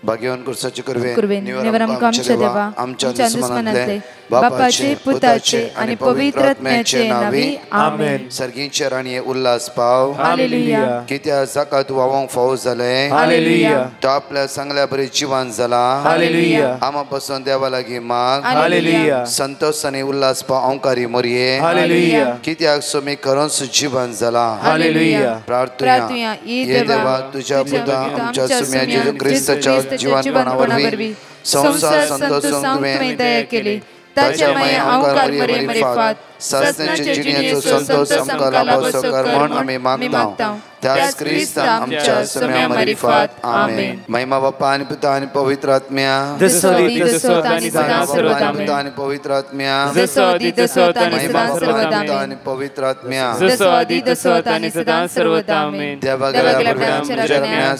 भाग्यवान कुर्साचे कुर्वेन निवर आमकां आमच्या देवा आमच्या दुस्मनांतले बापाचे पुताचे आणि पवित्र आत्म्याचे नावी आमेन. सर्गींचे राणी उल्हास पाव हालेलुया. कित्या जाका तू वावंक फावो जाले हालेलुया. तो आपल्या सांगल्या बरी जिवान जाला हालेलुया. आमा पासून देवा लागीं माग हालेलुया. संतोष आणि उल्हास पाव अंकारी मोरये हालेलुया. कित्याक सोमी करोंस जिवान जाला हालेलुया. प्रार्थना ये देवा तुझ्या पुता आमच्या सुम्या जेजू ख्रिस्ताच्या जीवनपणावरवी संसार संतोषांक तुवें दया केली. ताच्या माया अंकार मरे मरे फात सासण्याच्या जिण्याचो संतोष आमकां लाभो कर म्हण आमी मागता. त्याच ख्रिस्त आमच्या सुम्या मरी फात. आमेन. महिमा बाप्पा आणि पिता आणि पवित्र आत्म्या जसो आदी तसो आणि सदा सर्वदा पिता आणि पवित्र आत्म्या जसो आदी तसो आणि सदा सर्वदा पिता आणि पवित्र आत्म्या जसो आदी तसो आणि सदा सर्वदा आमेन. देवा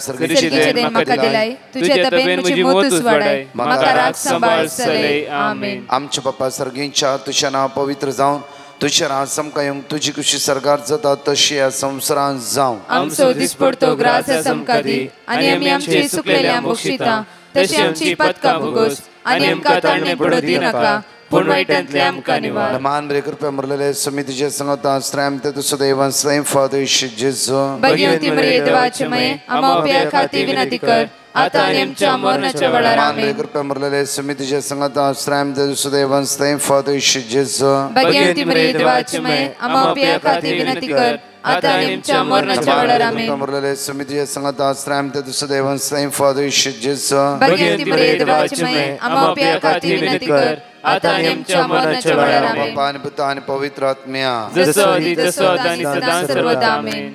सर्गीचे देन म्हाका दिलाय तुझे तबेन म्हजी मोतूच वाडाय म्हाका राख सांबाळ सलय. आमेन. आमच्या बाप्पा सर्गींच्या तुझे नाव पवित्र जावन तुझे राज समका येवंक तुझी खुशी सरकार जाता तशी ह्या संवसारांत जावं. आमचो दिसपडतो ग्रास समका दी आनी आमी आमची सुकलेल्या बक्षिता तशी आमची पदकां भोगोस आनी आमकां ताणणे पडू दी नाका पूण वायटांतले आमकां निवार. मान बरे कृपया मरलेले समितीचे संगता श्रम ते तुझं देवान स्वयं फादर जेजू भगवती मरिये देवाचे मये आमा उपया खाती विनंती कर आता आणि आमच्या मरणाच्या वेळार. आमेन. कृपया मरलेले समितीचे संगता श्रम ते तुझं देवान स्वयं फादर जेजू भगवती मरिये देवाचे मये आमा उपया खाती विनंती कर आता आणि आमच्या मरणाच्या वेळार. आमेन. मरलेले समितीचे संगता श्रम ते तुझं देवान स्वयं फादर जेजू भगवती मरिये देवाचे मये आमा उपया खाती विनंती कर आता आणि आमच्या मरणाच्या वेळार. आमेन. बाप्पा आणि पिता आणि पवित्र आत्म्या जसो आदी तसो आणि सदा सर्वदा. आमेन.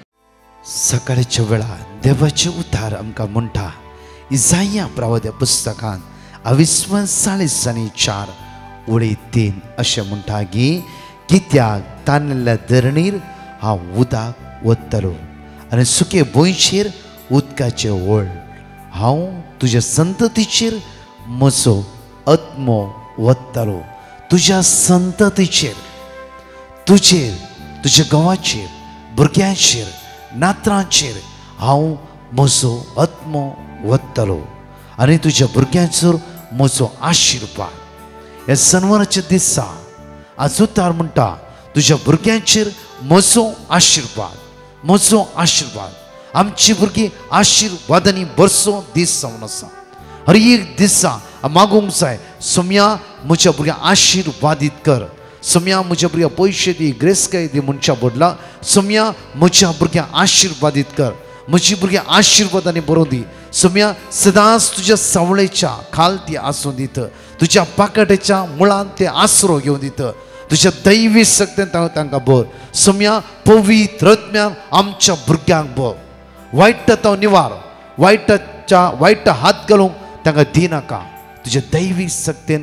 सकाळच्या वेळा देवाचे उद्धार आमकां म्हणटा. इसाया प्रवाद्या पुस्तकान 22:4 अशें म्हणटा की कित्याक ताणलेल्या धरणीर हांव उदक ओततलो आनी सुके भुंयचेर उदकाचे व्हळ. हांव तुज्या संततीचेर म्हजो आत्मो ओततलो. तुज्या संततीचेर तुज्या गांवाचेर भुरग्यांचेर नातरांचेर हांव म्हजो आत्मो ओततलो आनी तुज्या भुरग्यांचेर म्हजो आशिर्वाद. ह्या सनवाराच्या दिसा आज उतार म्हणटा तुज्या भुरग्यांचेर म्हजो आशिर्वाद. आमची भुरगीं आशिर्वादांनी भरसो दीस जावन आसा. हर एक दिसा मागूंक जाय सोम्या म्हज्या भुरग्यांक आशिर्वादीत कर. सोम्या म्हज्या भुरग्यांक पयशे दी ग्रेस्काय दी म्हणच्या बदला सोम्या म्हज्या भुरग्यांक आशिर्वादीत कर. म्हजी भुरगीं आशिर्वादांनी बरोवन दी. सोम्या सदांच तुज्या सावळेच्या खाल ती आसूं दित. तुज्या पाकटेच्या मुळांत ते आसरो घेवन दित. तुज्या दैवी शक्तीन तांकां भर. सोम्या पवित्र आत्म्यान आमच्या भुरग्यांक भर. वायटाचो निवार वायट हात घालूंक तांकां दिनाका. तुज्या दैवी शक्तीन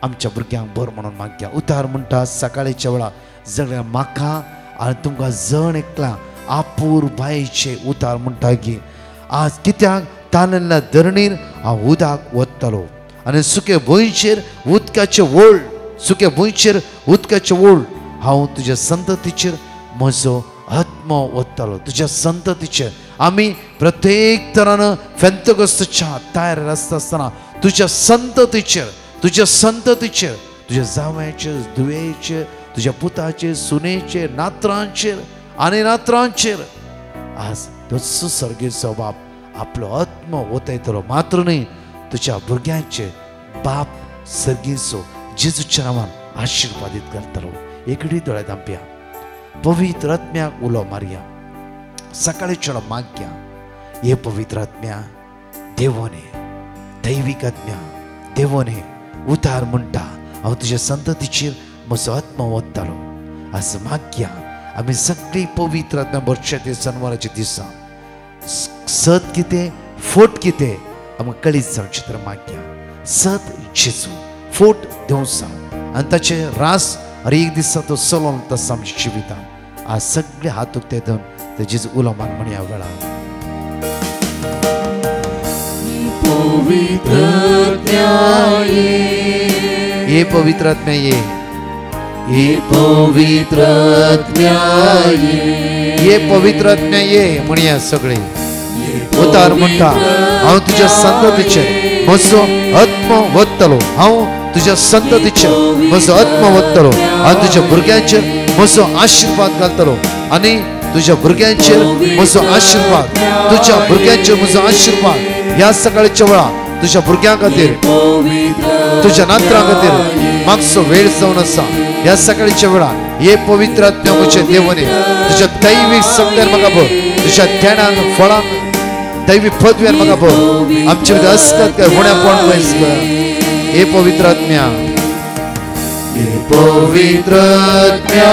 आमच्या भुरग्यांक भर म्हणून मागया. उतार म्हणटा सकाळच्या वेळा सगळ्या म्हाका आनी तुमकां जण एकला आपूर बायेचे उतार म्हणटा की आज कित्याक ताणलेल्या धरणीर हांव उदक ओततलो आनी सुके भुंयचेर उदकाचे व्हळ. हांव तुज्या संततीचेर म्हजो आत्मो ओततलो. तुज्या संततीचेर आमी प्रत्येक तरान फेंतोकोस्ताच्या तयार आसतना तुज्या संततीचेर तुज्या जावयाचेर धुवेचेर तुज्या पुताचेर सुनेचेर नातरांचेर आज तसो सर्गेचो बाप आपलो आत्मो ओतयतलो. मात्र न्ही तुज्या भुरग्यांचे बाप सर्गेचो जेजूच्या नांवान आशिर्वादीत करतलो. एकडी दोळे धांपया. पवित्र आत्म्याक उलो मारया. सकाळच्या मागया हे पवित्र आत्म्या देवोने दैवीक आत्म्या देवोने उतार म्हणटा हांव तुज्या संततीचेर म्हजो आत्मो ओततलो. आज मागया आमी सगळी पवित्र आत्म्या भरच्या ते सनवाराच्या दिसा सत कितें फोट कितें आमकां कळीत जावचें तर मागया. सत जेजू फोट देवसा आनी ताचे रास हर एक दिसा तो चलोन तसा आमच्या जिवितांत. आज सगळे हात उक्ते धरून ते जेजू उलो मान म्हणया वेळार. ये पवित्र आत्म्या ये. ये पवित्र आत्म्या ये. ये पवित्र आत्म्या ये म्हणया सगळे. ये उतार म्हणटा हांव तुज्या संततीचेर म्हजो आत्मा वतलो हांव तुज्या संततीचेर म्हजो आत्मा वतलो हांव तुज्या भुरग्यांचेर म्हजो आशीर्वाद घालतलो आनी तुझ्या भुरग्यांचेर म्हजो आशीर्वाद तुझ्या भुरग्यांचेर म्हजो आशीर्वाद ह्या सकाळच्या वेळा तुझ्या भुरग्यां खातीर तुझ्या नातरां खातीर मागचो वेळ जावन आसा ह्या सकाळच्या वेळा हे पवित्र आत्म्या म्हजे देवने तुझ्या दैवीक सत्यार म्हाका भर तुझ्या ध्यानान फळान दैवीक पदव्यान म्हाका भर आमचे भितर अस्कत कर फुड्यापण पयस कर हे पवित्र आत्म्या हे पवित्र आत्म्या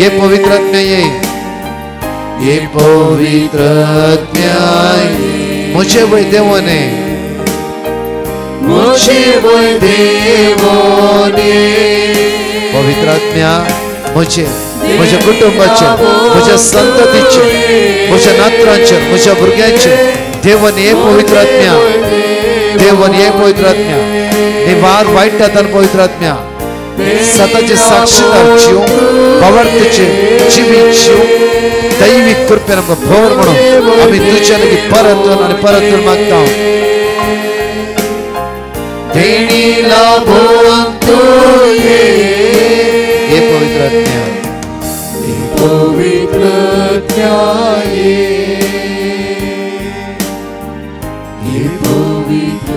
ये पवित्र आत्म्या ये पवित्र आत्म्या मुझे वै देवने मुझे वै देवने पवित्र आत्म्या मुझे म्हज्या कुटुंबाचेर म्हज्या संततीचेर म्हज्या नातरांचेर म्हज्या भुरग्यांचेर देवन हे पवित्र आत्म्या देवन हे पवित्र आत्म्या निवार वाईट जाताना पवित्र आत्म्या स्वतःचे साक्षीदार जीव भावार्थाचे जिवीत जीव दैविक कृपेन आमकां भर म्हणून आमी तुज्या लागीं परतून आनी परतून मागता देणी लाभून तूं ये पवित्र आत्म्या ये पवित्र आत्म्या ये पवित्र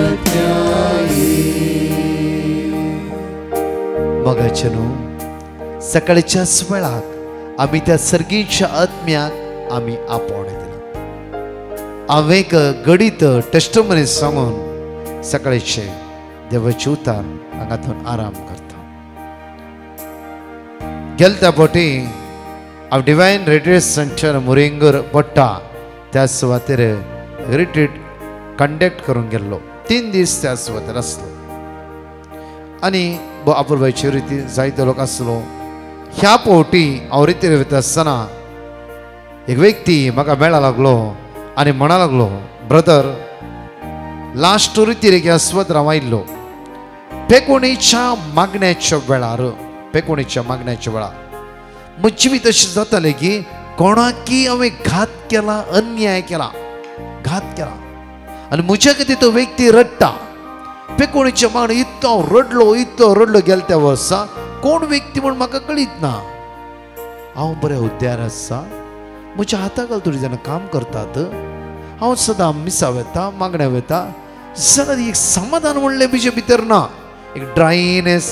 आत्म्या मगाच्या न्हू सकाळच्या वेळाक आमी त्या सर्गीच्या आत्म्याक आमी आपोवण दिला हांव एक गडीत टेस्टमनी सांगून सकाळचे देवाचे उतार हांगातून आराम करता गेल त्या फावटी हांव डिवायन रिट्रीट सेंटर मुरिंगर पडटा त्या सुवातेर रिट्रीट कंडक्ट करून गेल्लो 3 दीस त्या सुवातेर आसलो आनी अपूर्वाची रिती जायते लोक आसलो ह्या फावटी हांव रितीर वयता आसतना एक व्यक्ती म्हाका मेळा लागलो आनी म्हणा लागलो ब्रदर लास्ट रितीर एक ह्या सुवातेर हांव आयिल्लो पेकोणीच्या मागण्याच्या वेळार पेकोणीच्या मागण्याच्या वेळार म्हजें जिवीत अशें जातालें की कोणाकी हांवें घात केला अन्याय केला घात केला आनी म्हज्या खातीर तो व्यक्ती रडटा पेकोणीच्या मागणी इतलो रडलो गेल्या त्या वर्सा कोण व्यक्ती म्हूण म्हाका कळीत ना हांव बऱ्या हुद्द्यार आसा म्हज्या हाता खाल थोडीं जाणां काम करतात हांव सदां मिसा वेता मागण्या वेता सदां एक समाधान म्हणलें म्हजे भितर ना एक ड्रायनेस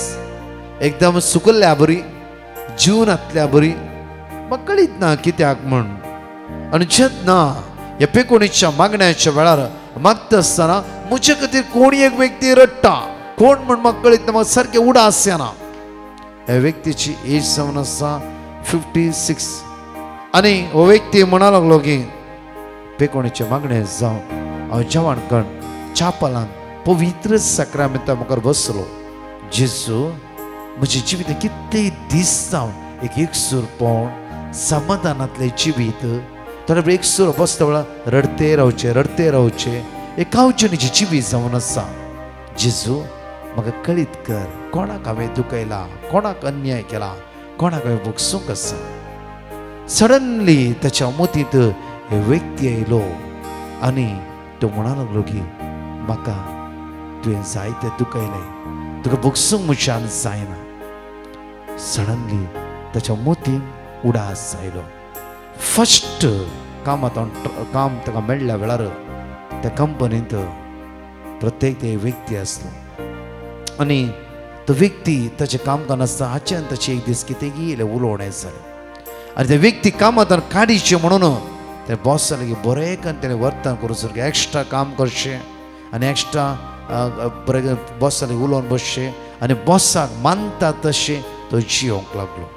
एकदम सुकल्ल्या बरी जिवनांतल्या बरी म्हाका कळीत ना कित्याक म्हण आनी जेद ना ह्या पेकोणीच्या मागण्याच्या वेळार मागता आसतना म्हजे खातीर कोण एक व्यक्ती रडटा कोण म्हण म्हाका कळीत ना म्हाका सारकें उडास येना ह्या व्यक्तीची एज जावन आसा 56 आनी हो व्यक्ती म्हणा लागलो की पेकोणीचे मागणे जावन हांव जेवण करून चापलान पवित्र साक्रामेंता मुखार बसलो जेजू म्हजें जिवीत कितलें दीस जावन एक एकसूरपण समाधानांतलें जिवीत थोडे एकसूर बसता वेळार रडते रावचे एक कावचेनीचें जिवीत जावन आसा जेजू म्हाका कळीत कर कोणाक हांवें दुखयला कोणाक अन्याय केला कोणाक हांवें भोगसूंक आसा सडनली ताच्या मतींत हे व्यक्ती आयलो आनी तो म्हणा लागलो की म्हाका तुवें जायतें दुखयलें तुका भोगसूंक म्हज्यान जायना सडनली ताच्या मतीन उडास आयलो फस्ट काम ताका मेळ्ळ्या वेळार त्या कंपनींत प्रत्येक ते व्यक्ती आसलो आनी तो व्यक्ती ताचें काम करनासतना अचानक ताची एक दीस कितें गेलें उलोवणें जालें आनी ते व्यक्ती कामांतल्यान काडीचें म्हणून ते बॉसा लागीं बरें करून तेणें वर्तन करूं सारकें एक्स्ट्रा काम करचें आनी एक्स्ट्रा बरें बॉसा लागीं उलोवन बसचें आनी बॉसाक मानता तशें तो जियोंक लागलो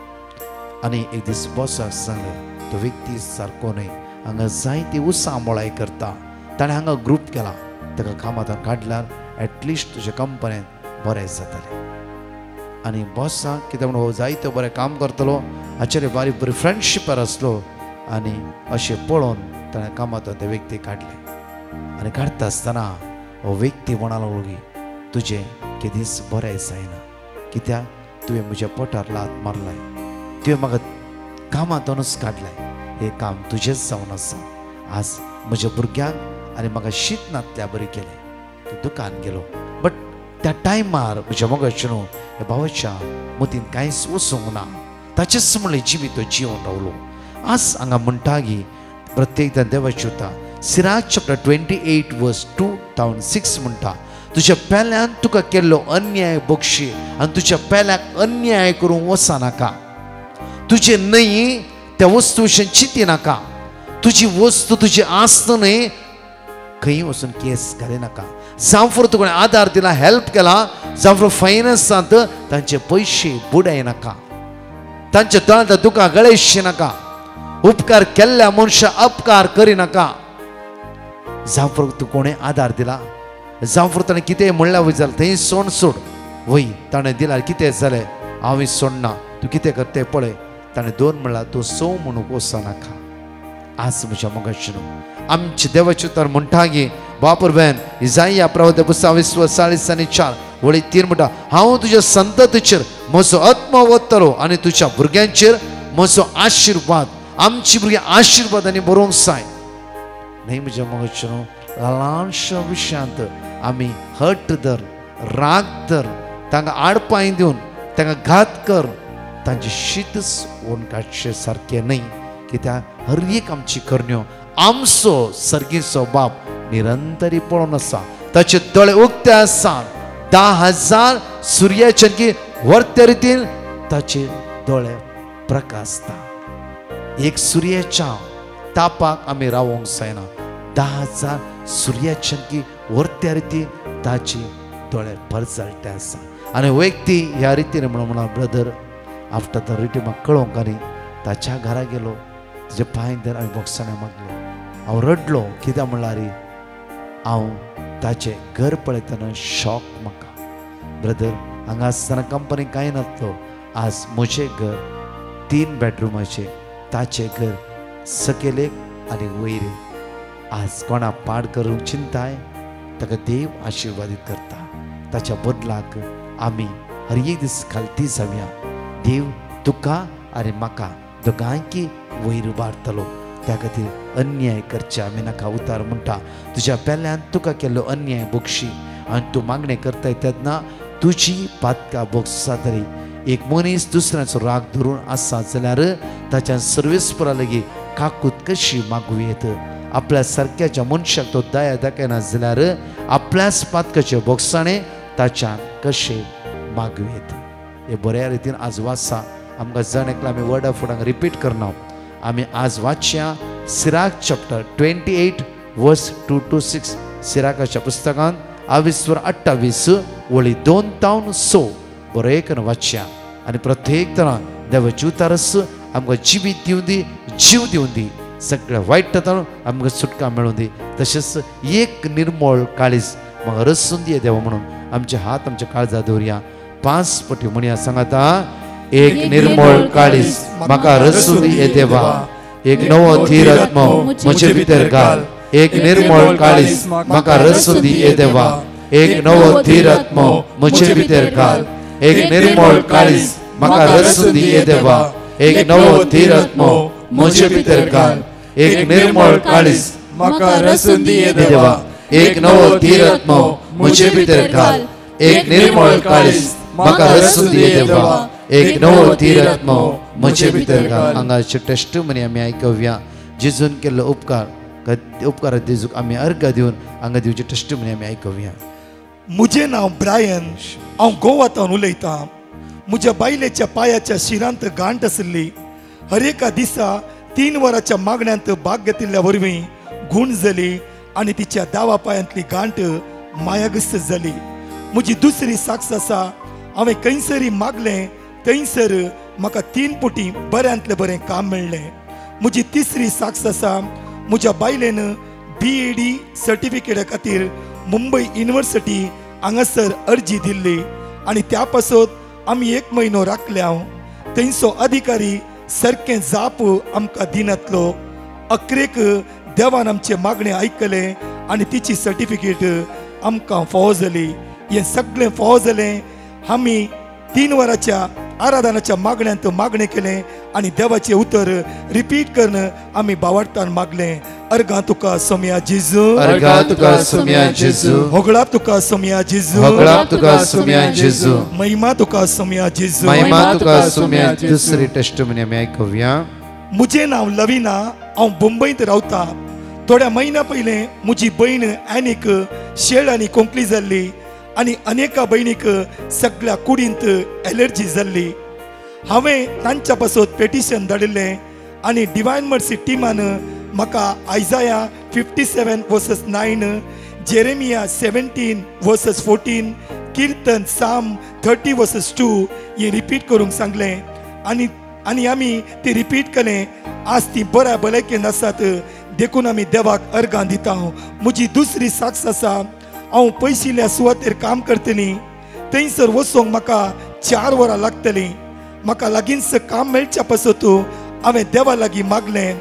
आनी एक दीस बॉसाक सांगलें तो व्यक्ती सारको न्हय हांगा जायती उसांबोळाय करता ताणें हांगा ग्रूप केला ताका कामांतल्यान काडल्यार एटलिस्ट तुज्या कंपनींत बरें जातलें आनी बॉसाक कितें म्हणून हो जायतो बरें काम करतलो हाचेर बारीक बरी फ्रेंडशिपार आसलो आनी अशें पळोवन ताणें कामांतल्यान ते व्यक्ती काडले आनी काडटा आसतना हो व्यक्ती म्हणा लागलो की तुजें केदीस बरें जायना कित्याक तुवें म्हज्या पोटार लात मारलाय तुवें म्हाका कामांतूनच काडलाय हें काम तुजेंच जावन आसा आज म्हज्या भुरग्यांक आनी म्हाका शीत नातल्या बरें केलें. तो दुकान गेलो बट त्या टायमार म्हज्या मोगाचें न्हू ह्या भावाच्या मतीन कांयच वचूंक ना. ताचेच म्हणलें जिवी तो जिवन रावलो. आज हांगा म्हणटा की प्रत्येकदां देवाची उता सिराक चॅप्टर 28 वर्स 2-6 म्हणटा तुज्या पेल्यान तुका केल्लो अन्याय बक्षी आनी तुज्या पेल्याक अन्याय करूंक वचनाका. तुजे न्हय त्या वस्तू विशीं चिंती नाका. तुजी वस्तू तुजी आस्त न्हय खंय वचून केस घालिनाका. जावं तुका आदार दिला हेल्प केला जावं फायनान्सांत तांचे पयशे बुडायनाका. तांच्या दोळ्यांत दुकां गळयशी नाका. उपकार केल्ल्या मनशा अपकार करिनाका. जावं तूं कोणें आदार दिला जावं ताणें कितें म्हणल्यार वय जालें थंय सोड सोड वय ताणें दिल्यार कितें जालें हांव सोडना तूं कितें करता तें पळय. ताणें दोन म्हणल्यार तूं सो म्हणूंक वचनाका. आज म्हज्या मोगाचें आमचे देवाचे उतर म्हणटा की बापूर बेन इजाया प्रवक्ते पुस्तक 20:40-4 वळी 3 म्हणटा हांव तुज्या संततीचेर म्हजो आत्मा वतलो आनी तुज्या भुरग्यांचेर म्हजो आशिर्वाद. आमची भुरगीं आशिर्वादांनी बरोवंक जाय. न्हय म्हज्या मोगाचें ल्हानशा विशयांत आमी हट धर राग धर तांकां आडपांय दिवन तांकां घात कर तांचे शीतच ओन काडचें सारकें न्हय. कित्याक हर एक आमची करण्यो आमचो सर्गीचो बाप निरंतरी पळोवन आसा. ताचे दोळे उक्ते आसात. 10,000 सुर्याचंकी वर्त्या रितीन ताचे दोळे प्रकाशता. एक सुर्याच्या तापाक आमी रावोंक जायना. 10,000 सुर्याचंकी वर्त्या रितीन ताचे दोळे भरजळटे आसा. आनी व्यक्ती ह्या रितीन म्हणून ब्रदर आफ्टर द रिटी म्हाका कळोवंक आनी ताच्या घरा गेलो तुजे पांय धर हांवें बोक्साणें मागलो. हांव रडलो कित्याक म्हणल्यार हांव ताचें घर पळयतना शॉक म्हाका. ब्रदर हांगा आसतना कंपनी कांय नासलो. आज म्हजें घर 3 बेडरूमाचें ताचें घर सकयलेक आनी वयर. आज कोणाक पाड करूंक चिंताय ताका देव आशिर्वादीत करता. ताच्या बदलाक आमी हर एक दीस खालती जावया. देव तुका आनी म्हाका दोगांयकी वयर उबारतलो. त्या खातीर अन्याय करचे आमी नाका. उतार म्हणटा तुज्या पेल्यान तुका केल्लो अन्याय बक्षी आनी तूं मागणें करता तेन्ना तुजी पातकां बोगसा तरी. एक मनीस दुसऱ्याचो राग धरून आसा जाल्यार ताच्या सर्वेस्परा लेगीत काकूत कशी मागूं येत. आपल्या सारक्याच्या मनशाक तो दया दाखयना जाल्यार आपल्याच पातकाचे बोगसाणें ताच्यान कशें मागूं येत. हे बऱ्या रितीन आज वाचा आमकां जण एकला आमी वर्डा फुडांक रिपीट करना. आमी आज वाचया सिराक चॅप्टर 28 वर्स 2-6 सिराकाच्या पुस्तकांत 28 वळी 2-6 बरें करून वाचया. आनी प्रत्येक तरां देवाची उतारस आमकां जिवीत दिवं दी जीव दिवं दी. सगळ्या वायटांतल्यान आमकां सुटका मेळूं दी. तशेंच एक निर्मळ काळीज म्हाका रसून दिये देवा म्हणून आमचे हात आमच्या काळजात दवरया. 5 पटी म्हणया सांगाता एक निर्मळ काळीज म्हाका रसून दिये देवा. एक नवो थीर आत्मो म्हजे भितर घाल. एक निर्मळ काळीज म्हाका रसून दिये देवा. एक नवो थीर आत्मो म्हजे भितर घाल. एक निर्मळ काळीज म्हाका रसून दिये देवा. एक नवो थीर आत्मो म्हजे भितर घाल. एक निर्मळ काळीज म्हाका रसून दिये देवा. एक नवो थीर आत्मो म्हजे भितर घाल. एक निर्मळ काळीज म्हाका रसून दिये देवा. एक नवो थीर आत्मो म्हजे भितर घाल. हांगाचे टेस्टिमनी आमी आयकवया. जेजून केल्लो उपकार जेजूक आमी अर्घ दिवन हांगा दिवचे टेस्टिमनी आमी आयकवया. म्हजें नांव ब्रायन. हांव गोवातान उलयतां. म्हज्या बायलेच्या पांयाच्या शिरांत गांठ आसली. हर एका दिसा 3 वरांच्या मागण्यांत भाग घेतिल्ल्या वरवीं घूण जाली आनी तिच्या दावा पांयांतली गांठ मायागस्त जाली. म्हजी दुसरी साक्ष आसा. हांवें खंयसरी मागलें थंयसर म्हाका 3 पुटी बऱ्यांतलें बरें काम मेळ्ळें. म्हजी तिसरी साक्ष आसा. म्हज्या बायलेन BEd सर्टिफिकेटा खातीर मुंबय युनिवर्सिटी हांगासर अर्जी दिल्ली आनी त्या पासत आमी 1 म्हयनो राखल्या. थंयचो अधिकारी सारकें जाप आमकां दिनातलो. अकरेक देवान आमचे मागणें आयकलें आनी तिची सर्टिफिकेट आमकां फावो जाली. हें सगळें फावो जालें आमी 3 वरांच्या आराधनाच्या मागण्यांत मागणे केले आणि देवाचे उतर रिपीट करणं आम्ही बावडतान मागले. अर्गा तुका सोम्या जेजू, अर्गा तुका सोम्या जेजू, होगळाप तुका सोम्या जेजू, होगळाप तुका सोम्या जेजू, महिमा तुका सोम्या जेजू. महिमा तुका सोम्या. दुसरी टेस्टमनी आमी आयकुया. मुझे नाव लविना, हांव मुंबईत रावता. थोड्या महिन्या पयले म्हजी बहीण एनीक शेळ आनी कोंकली जाल्ली आनी अनेका भयणीक सगळ्या कुडींत एलर्जी जाल्ली. हांवें तांच्या पासून पेटिशन धाडिल्लें आनी डिवायन मर्सी टिमान म्हाका आयजाया 57:9, जेरेमिया 17:14, कीर्तन साम 30:2 हे रिपीट करूंक सांगलें आनी आमी ती रिपीट केलें. आज ती बऱ्या भलायकेन आसात देखून आमी देवाक अर्गां दिता. म्हजी दुसरी साक्ष आसा. हांव पयशिल्ल्या सुवातेर काम करतली. थंयसर वचोंक म्हाका 4 वरां लागतलीं. म्हाका लागींच काम मेळच्या पासत हांवें देवा लागीं मागलें.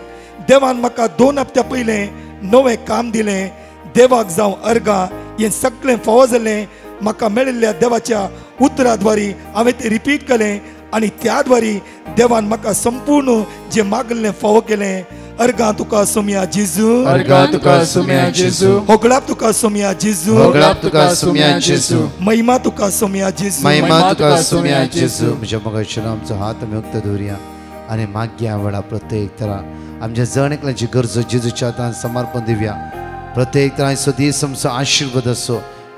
देवान म्हाका 2 हप्त्या पयलें नवें काम दिलें. देवाक जावं अर्गां हें सगळें फावो जालें. म्हाका मेळिल्ल्या देवाच्या उतरा द्वारी हांवें तें रिपीट केलें आनी त्या द्वारी देवान म्हाका संपूर्ण जें मागलें फावो केलें. अर्गा तुका सोम्या जेजू, अर्गा तुका सोम्या जेजू, होगळाप तुका सोम्या जेजू, होगळाप तुका सोम्या जेजू, महिमा तुका सोम्या जेजू. महिमा तुका सोम्या जेजू. म्हज्या मोगाचेर आमचो हात आमी उक्त दवरया आनी मागया वेळा प्रत्येक तरा आमच्या जण एकल्याची गरजो जेजूच्या हातान समर्पण दिवया. प्रत्येक तरांचो दीस आमचो आशिर्वाद असो,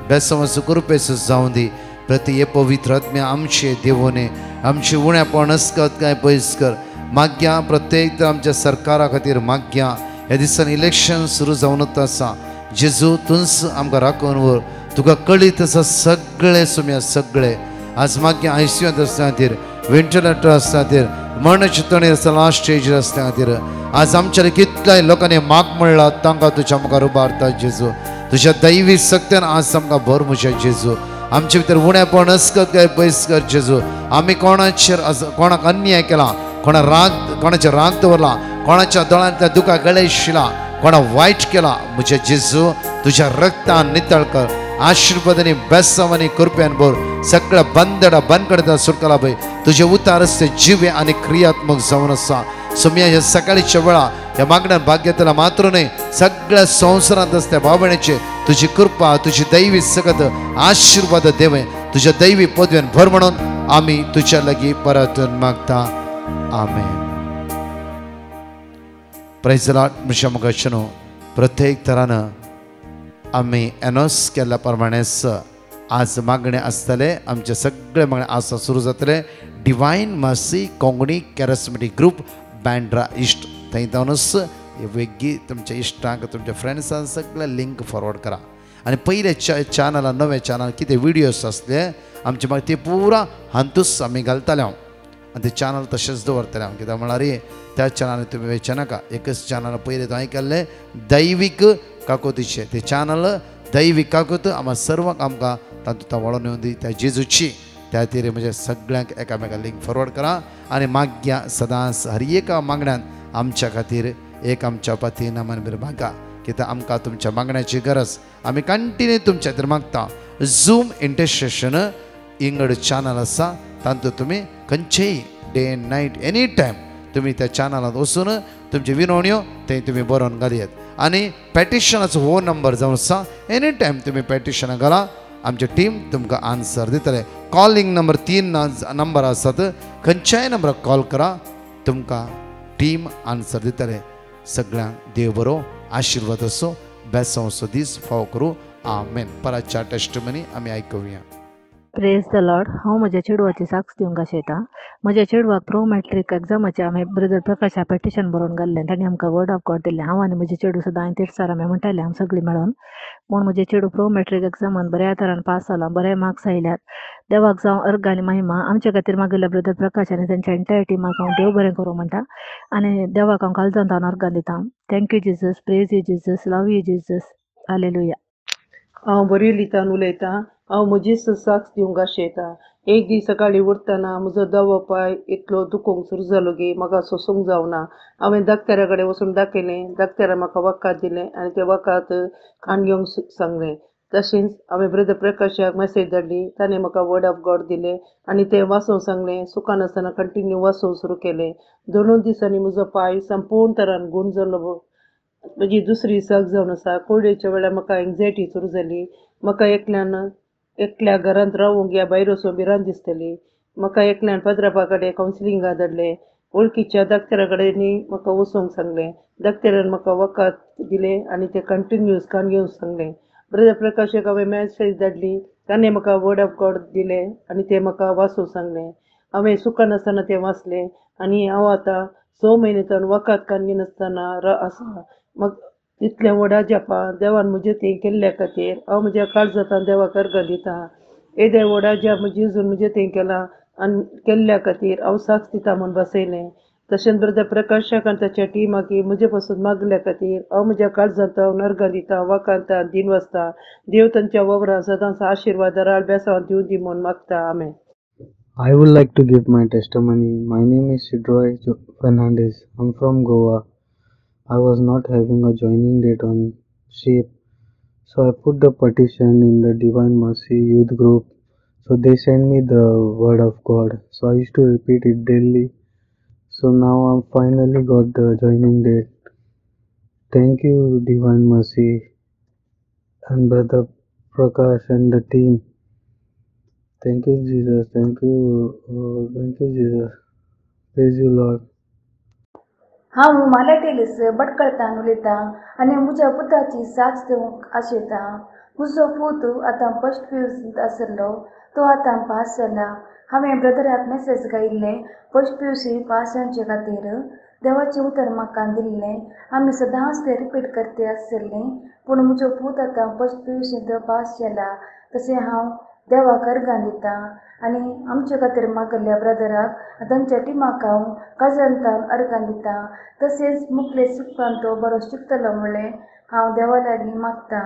बेसो असो कृपेचो जावं दी. प्रति हे पवित्र आत्म्या आमचे देवोने आमचे उण्यापण अस्कत काय पयस कर. माग्या प्रत्येक आमच्या सरकारा खातीर माग्या. ह्या दिसांनी इलेक्शन सुरू जावनूच आसा. जेजू तुंच आमकां राखून वर. तुका कळीत आसा सगळे सुम्या सगळे. आज माग्या आयसीयूंत आसता खातीर, वेंटिलेटर आसता खातीर, मरणाची तणीर आसा लास्ट स्टेजीर आसता खातीर आज आमच्या कितल्याय लोकांनी माग म्हणला तांकां तुज्या मुखार उबारता जेजू. तुज्या दैवी सक्त्यान आज आमकां भर म्हज्या जेजू. आमचे भितर उणेपण अस्कत काय पयस कर जेजू. आमी कोणाचेर कोणाक अन्याय केला, कोणाचे राग दवरला, कोणाच्या दोळ्यांतल्या दुखाक गळयशिला, कोणा वायट केला म्हज्या जेजू तुज्या रक्तान नितळ कर. आशिर्वादांनी बेसावांनी कृप्यान भर. सगळ्या बंदडा बनकडता सुटकला पळय तुजे उतार असते जिवे आनी क्रियात्मक जावन आसा. सोम्या ह्या सकाळीच्या वेळा ह्या मागण्यान भाग्य येतला मात्र न्हय सगळ्या संवसारांत आसता भावणेचे तुजी कृपा तुजी दैवी सगत आशिर्वाद देवे तुझ्या दैवी पदव्यान भर म्हणून आमी तुझ्या लागीं परत मागता. आमेन. Praise the Lord. म्हज्या मोगाचेनो प्रत्येक तरान आमी एनोस केल्ल्या प्रमाणेच आज मागणे आसतले. आमचे सगळे मागणे आज सुरू जातले. Divine mercy Konkani charismatic group Bandra East थंय जावनूच वेगळी तुमच्या इश्टांक तुमच्या फ्रेंड्सांक सगळे लिंक फॉरवर्ड करा. आनी पयले चॅनल नवे चॅनल कितें विडियोज आसले आमचे मागीर ते पुरा हांतूच आमी घालताले हांव आनी ते चॅनल तशेंच दवरतले हांव. कित्याक म्हळ्यार त्या चॅनलान तुमी वेचे नाका. एकच चॅनल पयले हांवें केल्ले दैवीक काकोतीचे ते चॅनल दैवीक काकोत आम्हा सर्वांक आमकां तातूंत वळोवन येवन दी. त्या जेजूची त्या खातीर म्हणजे सगळ्यांक एकामेका लिंक फॉरवर्ड करा आनी माग्या सदांच हर एका मागण्यान आमच्या खातीर एक आमच्या पती नामान भितर मागा. कित्याक आमकां तुमच्या मागण्याची गरज. आमी कंटिन्यू तुमच्या खातीर मागता. झूम इंटरसेशन इंगड चॅनल आसा तातूंत तुमी खंयचेय day and night any time तुमी त्या चॅनलांत वचून तुमचे विनवण्यो थंय तुमी बरोवन घालयात. आनी पेटिशनाचो हो नंबर जावन आसा एनी टायम तुमी पेटिशनां घाला. आमची टीम तुमकां आन्सर दितले. कॉलिंग नंबर 3 नंबर आसात. खंयच्याय नंबराक कॉल करा तुमकां टीम आन्सर दितले. सगळ्यांक देव बरो आशिर्वाद असो बेसो असो दीस फावो करूं. आमेन. परतच्या टेस्टमनी आमी आयकुया. Praise the Lord. हांव म्हज्या चेडवाची साक्ष दिवंक आशेता. म्हज्या चेडवाक प्रो मॅट्रीक एग्जामाचें हांवें ब्रदर प्रकाशा पेटिशन बरोवन घाल्लें. तांणी आमकां वर्ड ऑफ गॉड दिल्लें. हांव आनी म्हजें चेडूं सदां तेच आमी म्हणटालें हांव सगळीं मेळोन. पूण म्हजें चेडूं प्रो मॅट्रीक एग्जामान बऱ्या तरान पास जालां. बरे मार्क्स आयल्यात. देवाक जावं अर्ग आनी महिमा. आमच्या खातीर मागिल्ल्या ब्रदर प्रकाश आनी तांच्या एंटायर टिमाक हांव देव बरें करूं म्हणटा आनी देवाक हांव काळजांत हांव अर्गां दितां. Thank you Jesus. Praise you Jesus. Love you Jesus. Hallelujah. हांव बरी लितान उलयतां. हांव म्हजीच साक्ष दिवंक आशेता. एक दीस सकाळीं उठतना म्हजो दावो पांय इतलो दुखोंक सुरू जालो की म्हाका सोंसूंक जावना. हांवें दाक्तेरा कडेन वचून दाखयलें. दाक्तेरान म्हाका वखद दिलें आनी ते वखद खाण घेवंक सांगलें. तशेंच हांवें ब्रदर प्रकाशाक मेसेज धाडली, ताणें म्हाका वर्ड ऑफ गॉड दिले आनी तें वाचूंक सांगलें. सुखान आसतना कंटिन्यू वाचूंक सुरू केलें. 2 दिसांनी म्हजो पाय संपूर्ण तरान गूण जालो. म्हजी दुसरी सग जावन आसा. कोविडच्या वेळार म्हाका एन्झायटी सुरू जाली. म्हाका एकल्या घरांत रावूंक या भायर वचूंक भिरांत दिसतली. म्हाका एकल्यान पत्रापा कडेन कावन्सिलिंगाक धाडलें. वळखीच्या दोतोरा कडेनय म्हाका वचूंक सांगलें. दोतोरान म्हाका वखद दिलें आनी तें कंटिन्यूअस खावन घेवंक सांगलें. ब्रदर प्रकाशाक हांवें मेसेज धाडली. ताणें म्हाका वर्ड ऑफ गॉड दिलें आनी तें म्हाका वाचूंक सांगलें. हांवें सुखान आसतना तें वाचलें आनी हांव आतां 6 म्हयने जावन वखद खावन घेनासतना आसा. इतलें व्हडा जपा देवान म्हजे थंय केल्ल्या खातीर हांव म्हज्या काळजांतल्यान देवाक अर्घ दितां. येदे व्हडा जप जेजून म्हजे थंय केलां आनी केल्ल्या खातीर हांव साक्ष दितां म्हूण बसयलें. तशेंच ब्रदर प्रकाशाक आनी ताच्या टिमाकी म्हजे पासून मागल्या खातीर हांव म्हज्या काळजांतल्यान अर्घ दितां, वखदांत दिन वाचतां. देव तांच्या वावरां सदांच आशिर्वाद राळ बेसांव दिवं दी म्हूण मागता. आमेन. I would like to give my testimony. My name is Sidroy Fernandez. I'm from Goa. I was not having a joining date on SHAPE, so I put the petition in the Divine Mercy youth group. So they sent me the word of God. So I used to repeat it daily. So now I finally got the joining date. Thank you, Divine Mercy and Brother Prakash and the team. Thank you, Jesus. Thank you, Jesus. Praise you, Lord. हांव मालाटेलीस भटकळतान उलयतां आनी म्हज्या पुताची साक्ष दिवंक आशेतां. म्हजो पूत आतां first PUCंत आसलो. तो आतां पास जाला. हांवें ब्रदराक मेसेज घायिल्लें फर्स्ट PUC पास जावचे खातीर. देवाचें उतर म्हाका दिल्लें. आमी सदांच तें रिपीट करते आसतलीं. पूण म्हजो पूत आतां फर्स्ट PUCंत पास जाला. तशें हांव देवाक अर्घां दितां आनी आमचे खातीर मागल्ल्या ब्रदराक तांच्या टिमाक हांव काळजांतल्यान अर्घां दितां. तशेंच मुखेल सुखान तो बरो शिकतलो म्हणलें हांव देवा लागीं मागतां.